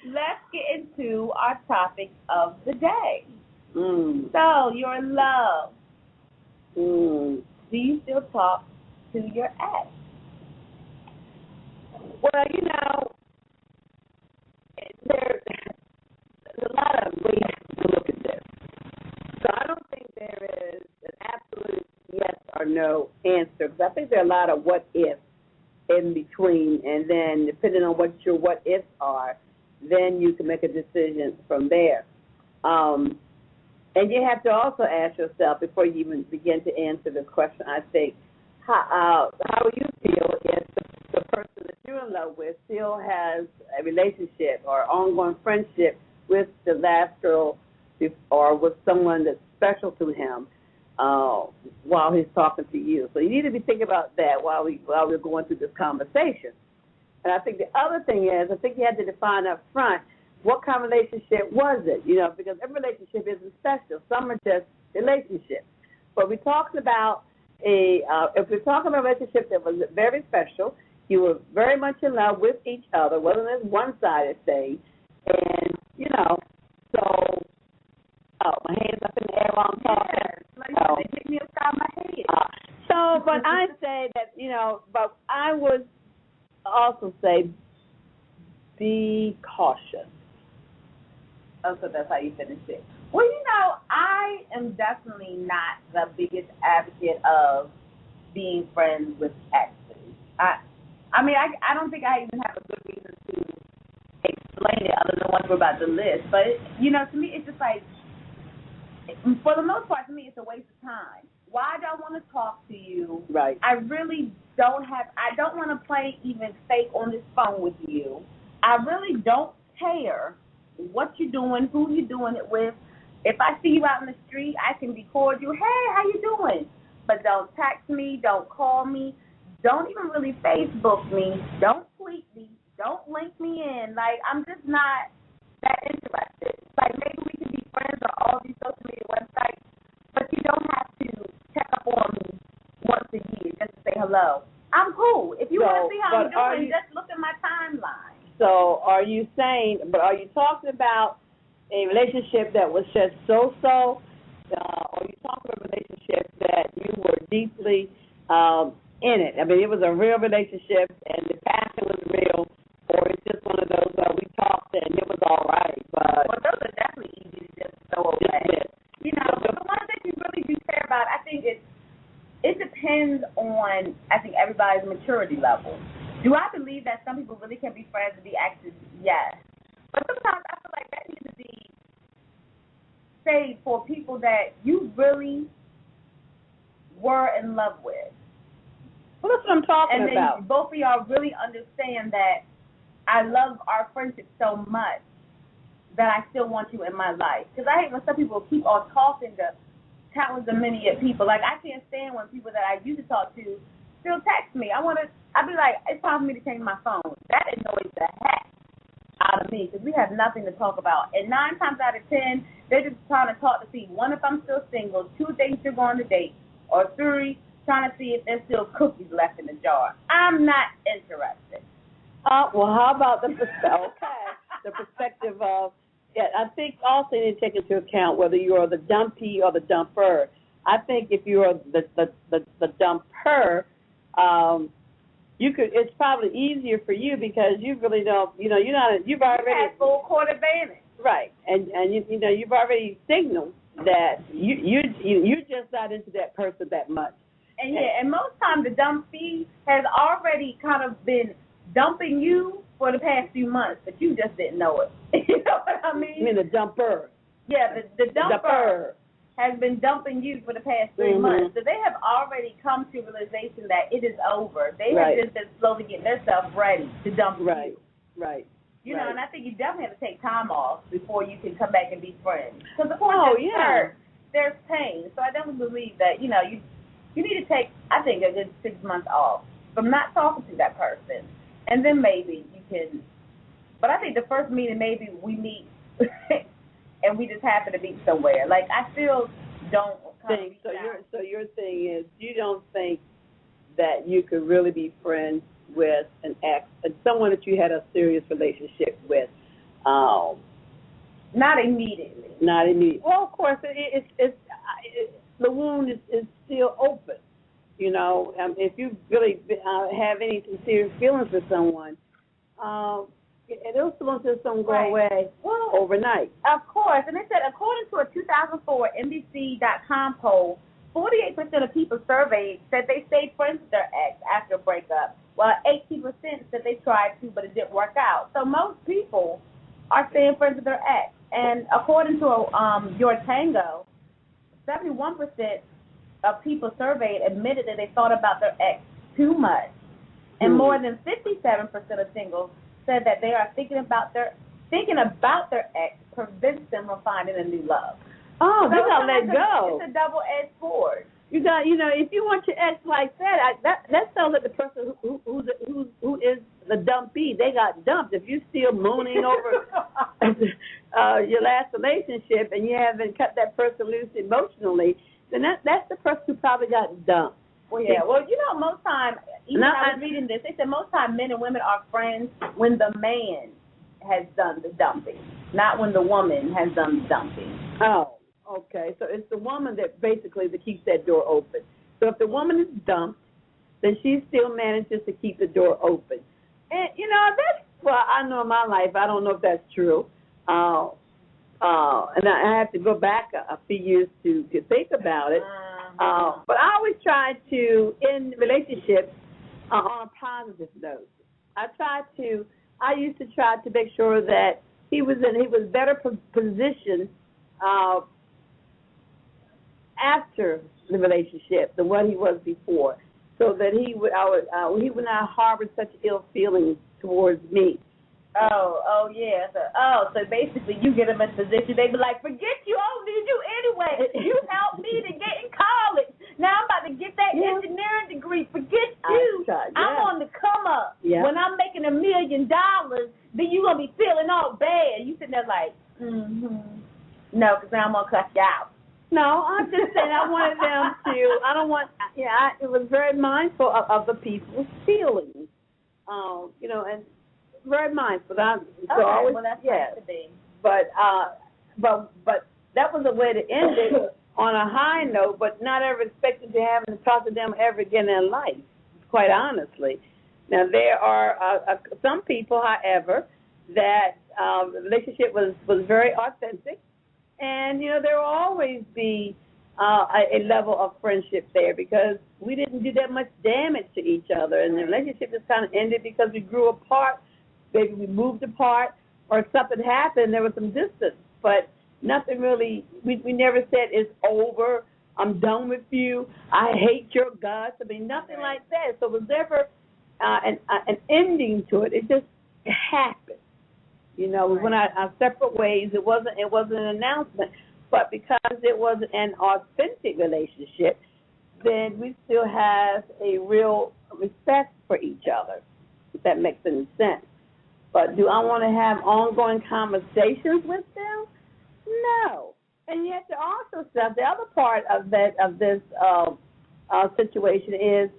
Let's get into our topic of the day. Mm. So, your love. Mm. Do you still talk to your ex? Well, there's a lot of ways to look at this. So I don't think there is an absolute yes or no answer, because I think there are a lot of what ifs in between, and then depending on what your what ifs are, then you can make a decision from there. And you have to also ask yourself, before you even begin to answer the question, I think, how will you feel if the person that you're in love with still has a relationship or ongoing friendship with the last girl or with someone that's special to him while he's talking to you? So you need to be thinking about that while we're going through this conversation. And I think the other thing is, I think you have to define up front, what kind of relationship was it? Because every relationship isn't special. Some are just relationships. But we're talking about if we're talking about a relationship that was very special, you were very much in love with each other, wasn't this one-sided thing, and so my hands up in the air while I'm talking. Yes, they hit me upside my head. But I say that but I would also say be cautious. Oh, so that's how you finish it. Well, I am definitely not the biggest advocate of being friends with exes. I mean, I don't think I even have a good reason to explain it other than what we're about to list. But, to me, it's just like, for the most part, to me, it's a waste of time. Why do I want to talk to you? Right. I really don't want to play even fake on this phone with you. I really don't care what you're doing, who you're doing it with. If I see you out in the street, I can be cordial. Hey, how you doing? But don't text me, don't call me, don't even really Facebook me, don't tweet me, don't link me in. Like, I'm just not that interested. Like, maybe we can be friends on all these social media websites, but you don't have to check up on me once a year just to say hello. I'm cool. If you want to see how I'm doing, just look at my timeline. So are you talking about a relationship that was just so-so, or are you talking about a relationship that you were deeply in it? I mean, it was a real relationship and the passion was real, or it's just one of those where we talked and it was all right. But well, those are definitely easy to just throw away. But the ones that you really do care about, I think it depends on, I think, everybody's maturity level. Do I believe that some people really can be friends and be exes? Yes. But sometimes I feel like that needs to be saved for people that you really were in love with. Well, that's what I'm talking about. And then both of y'all really understand that I love our friendship so much that I still want you in my life. Because I hate when some people keep on talking to countless of many people. Like, I can't stand when people that I used to talk to still text me. I'd be like, it's time for me to change my phone. That annoys the heck out of me because we have nothing to talk about. And 9 times out of 10, they're just trying to talk to see, 1, if I'm still single, 2, if they still going to date, or 3, trying to see if there's still cookies left in the jar. I'm not interested. Well, how about the perspective of, I think also you need to take into account whether you are the dumpee or the dumper. I think if you are the dumper, it's probably easier for you because you really don't, you've already had full court advantage. Right, and you've already signaled that you're just not into that person that much. And most times the dumpee has already kind of been dumping you for the past few months, but you just didn't know it. You know what I mean? You mean the dumper? Yeah, the dumper has been dumping you for the past 3 months. So they have already come to realization that it is over. They have just been slowly getting themselves ready to dump you. Right. You know, and I think you definitely have to take time off before you can come back and be friends. Because of course there's pain. So I definitely believe that, you need to take, I think, a good 6 months off from not talking to that person. And then maybe you can, but I think the first meeting, maybe we meet and we just happen to meet somewhere. Like, I still don't think. So your thing is, you don't think that you could really be friends with an ex and someone that you had a serious relationship with? Not immediately. Not immediately. Well, of course, the wound is still open. You know, if you really have any sincere feelings for someone, those feelings just don't go away overnight. Of course, and it said according to a 2004 NBC.com poll, 48% of people surveyed said they stayed friends with their ex after a breakup, while 18% said they tried to, but it didn't work out. So most people are staying friends with their ex. And according to Your Tango, 71% of people surveyed admitted that they thought about their ex too much. And more than 57% of singles said that they are thinking about their ex prevents them from finding a new love. Oh, they gotta let go. It's a double-edged sword. You got, if you want your ex like that sounds like the person who is the dumpee. They got dumped. If you're still mooning over your last relationship and you haven't cut that person loose emotionally, then that's the person who probably got dumped. Well, yeah. Well, most time, even I was reading this, they said most time men and women are friends when the man has done the dumping, not when the woman has done the dumping. Oh. Okay, so it's the woman that basically that keeps that door open. So if the woman is dumped, then she still manages to keep the door open. And, that's, well, I know in my life, I don't know if that's true. And I have to go back a few years to think about it. But I always try to end relationships on a positive note. I used to try to make sure that he was better positioned after the relationship than what he was before, so that he would not harbor such ill feelings towards me. Oh yeah. So basically, you get them in a position, they be like, forget you, I don't need you anyway. You helped me to get in college. Now I'm about to get that engineering degree. Forget you. I'm on the come up. Yeah. When I'm making $1 million, then you gonna be feeling all bad. You sitting there like, no, because now I'm gonna cuss you out. No, I'm just saying I wanted them to. It was very mindful of the people's feelings, and very mindful. That's nice to be. But that was a way to end it on a high note, but not ever expecting to have to talk to them ever again in life, quite honestly. Now, there are some people, however, that the relationship was very authentic. And, there will always be a level of friendship there because we didn't do that much damage to each other. And the relationship just kind of ended because we grew apart, maybe we moved apart, or something happened, there was some distance. But nothing really, we never said it's over, I'm done with you, I hate your guts. I mean, nothing like that. So it was never an ending to it. It just happened. We went our separate ways. It wasn't an announcement, but because it was an authentic relationship, then we still have a real respect for each other, if that makes any sense. But do I want to have ongoing conversations with them? No. And you have to also say the other part of this situation is,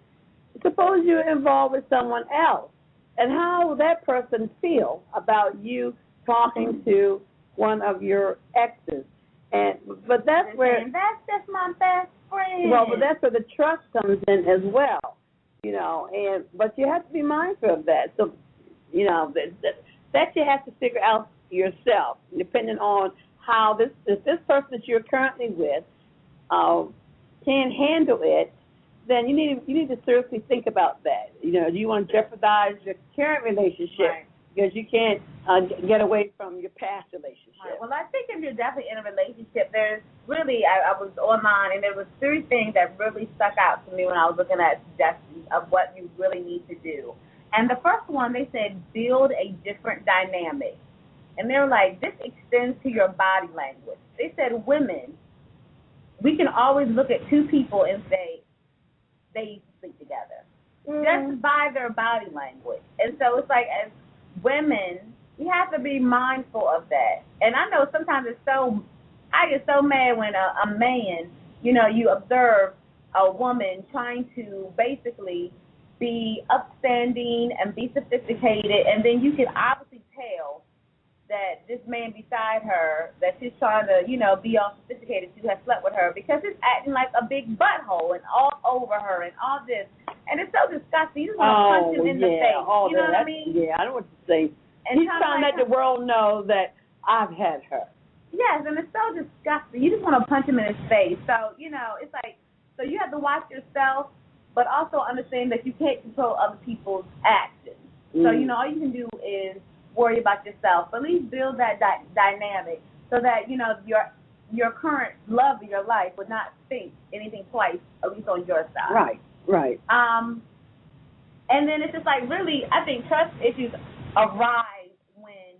suppose you're involved with someone else. And how will that person feel about you talking to one of your exes? But that's where that's just my best friend. Well, but that's where the trust comes in as well, but you have to be mindful of that. So, that you have to figure out yourself, depending on how this person that you're currently with can handle it. Then you need to seriously think about that. Do you want to jeopardize your current relationship because you can't get away from your past relationship? Right. Well, I think if you're definitely in a relationship, there's really, I was online, and there was 3 things that really stuck out to me when I was looking at suggestions of what you really need to do. And the first one, they said, build a different dynamic. And they're like, this extends to your body language. They said, women, we can always look at 2 people and say, they used to sleep together, just by their body language. And so it's like, as women, we have to be mindful of that. And I know sometimes I get so mad when a man, you observe a woman trying to basically be upstanding and be sophisticated, and then you can obviously tell that this man beside her, that she's trying to, be all sophisticated to have slept with her because he's acting like a big butthole and all over her and all this. And it's so disgusting. You just want to punch him in the face. You know what I mean? Yeah, I know what you're saying. And he's trying to let the world know that I've had her. Yes, and it's so disgusting. You just want to punch him in his face. So, it's like, so you have to watch yourself, but also understand that you can't control other people's actions. So, all you can do is worry about yourself. But at least build that dynamic so that, your current love of your life would not think anything twice, at least on your side. Right. And then it's just like, really, I think trust issues arise when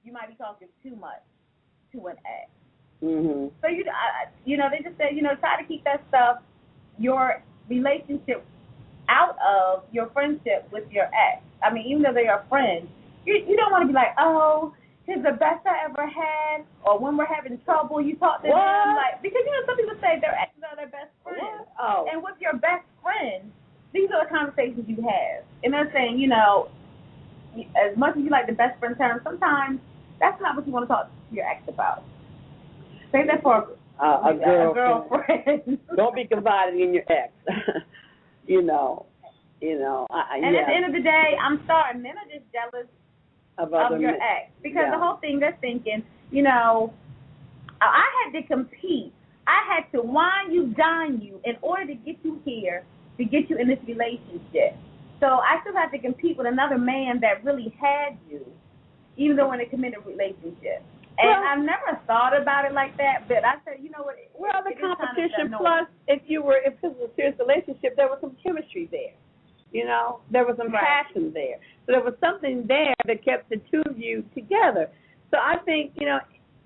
you might be talking too much to an ex. Mm-hmm. So, they just said, try to keep that stuff, your relationship, out of your friendship with your ex. I mean, even though they are friends, you don't want to be like, oh, he's the best I ever had, or when we're having trouble, you talk to them, like, because, some people say their exes are their best friends. Oh. And with your best friend, these are the conversations you have. And they're saying, as much as you like the best friend term, sometimes that's not what you want to talk to your ex about. Say that for a girlfriend. Don't be confiding in your ex. And at the end of the day, I'm sorry, men are just jealous of your ex. Because the whole thing they're thinking, I had to compete. I had to wine you, dine you in order to get you here, to get you in this relationship. So I still have to compete with another man that really had you, even though we're in a committed relationship. And I've never thought about it like that, but I said, you know what? The competition plus, if it was a serious relationship, there was some chemistry there. There was some passion there. So there was something there that kept the two of you together. So I think,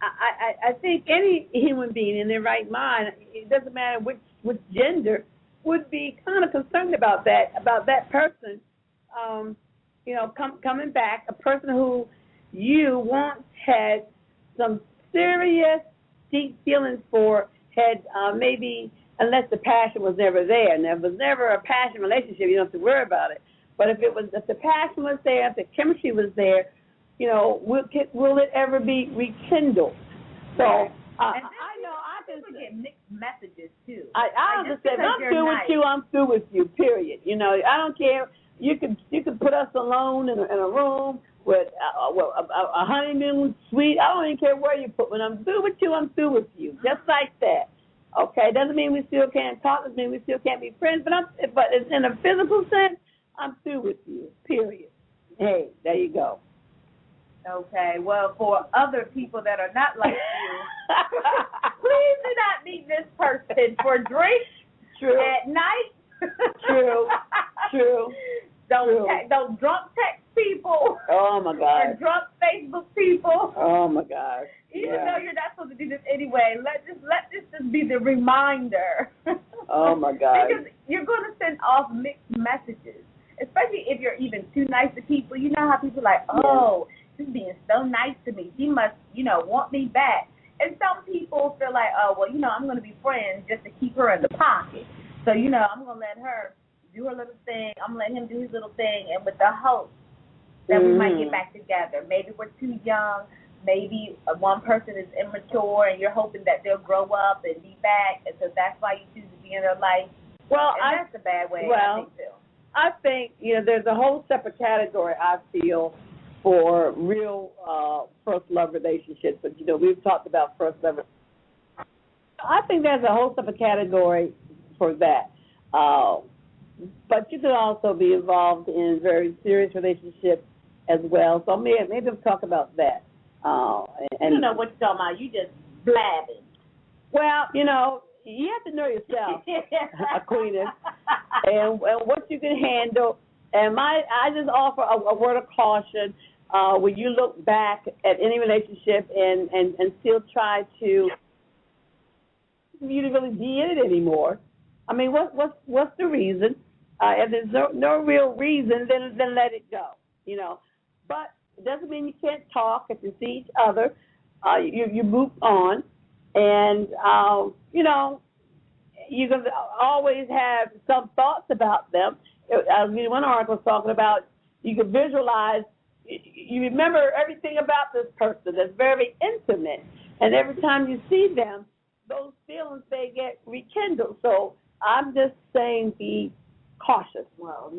I think any human being in their right mind, it doesn't matter which gender, would be kind of concerned about that person, coming back, a person who you once had some serious, deep feelings for, had maybe, unless the passion was never there. And if there was never a passion relationship, you don't have to worry about it. But if the passion was there, if the chemistry was there, will it ever be rekindled? So I can get mixed messages too. I understand. I'm through with you. I'm through with you. Period. I don't care. You could put us alone in a room with a honeymoon suite. I don't even care where you put. When I'm through with you, I'm through with you. Just like that. Okay, doesn't mean we still can't talk. Doesn't mean we still can't be friends. But in a physical sense, I'm through with you. Period. Hey, there you go. Okay. Well, for other people that are not like you, please do not meet this person for drinks at night. True. Don't drunk text people. Oh my God. Or drunk Facebook people. Oh my God. Even though you're not supposed to do this anyway, let this just be the reminder. Oh my God. Because you're going to send off mixed messages, especially if you're even too nice to people. You know how people are like, oh, she's being so nice to me. She must, want me back. And some people feel like, oh, well, I'm going to be friends just to keep her in the pocket. So, I'm going to let her do her little thing. I'm going to let him do his little thing. And with the hope that we might get back together. Maybe we're too young. Maybe one person is immature, and you're hoping that they'll grow up and be back. And so that's why you choose to be in their life. Well, that's a bad way, I think, too. I think, there's a whole separate category, I feel, for real first love relationships. But, we've talked about first love. I think there's a whole separate category for that. But you could also be involved in very serious relationships as well. So maybe we'll talk about that. And you know what you're talking about. You just blabbing. Well, you have to know yourself, Aquinas, and what you can handle. And I just offer a word of caution when you look back at any relationship and still try to you to really be in it anymore. I mean, what's the reason? If there's no real reason, then let it go. But it doesn't mean you can't talk. If you see each other, you move on, and you can always have some thoughts about them. I was reading one article talking about you can visualize, you remember everything about this person that's very intimate, and every time you see them, those feelings, they get rekindled. So I'm just saying be cautious. Well,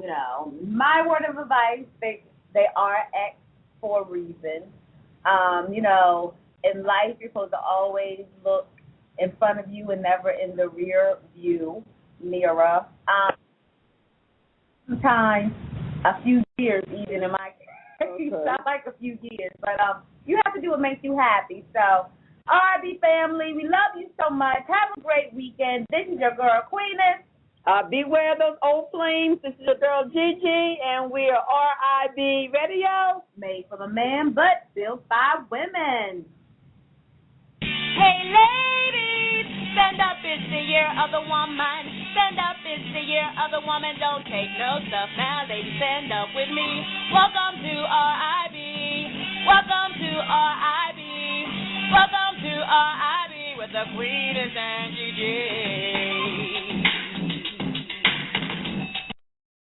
my word of advice, they are ex for a reason. In life, you're supposed to always look in front of you and never in the rear view mirror. Sometimes a few years, even in my case, not like a few years, but you have to do what makes you happy. So, RIB family, we love you so much. Have a great weekend. This is your girl, Queeness. Beware those old flames. This is your girl, Gigi, and we are RIB Radio. Made from a man, but built by women. Hey, ladies, stand up, it's the year of the woman. Stand up, it's the year of the woman. Don't take no stuff now, ladies, stand up with me. Welcome to RIB. Welcome to RIB. Welcome to RIB with the Queeness and Gigi.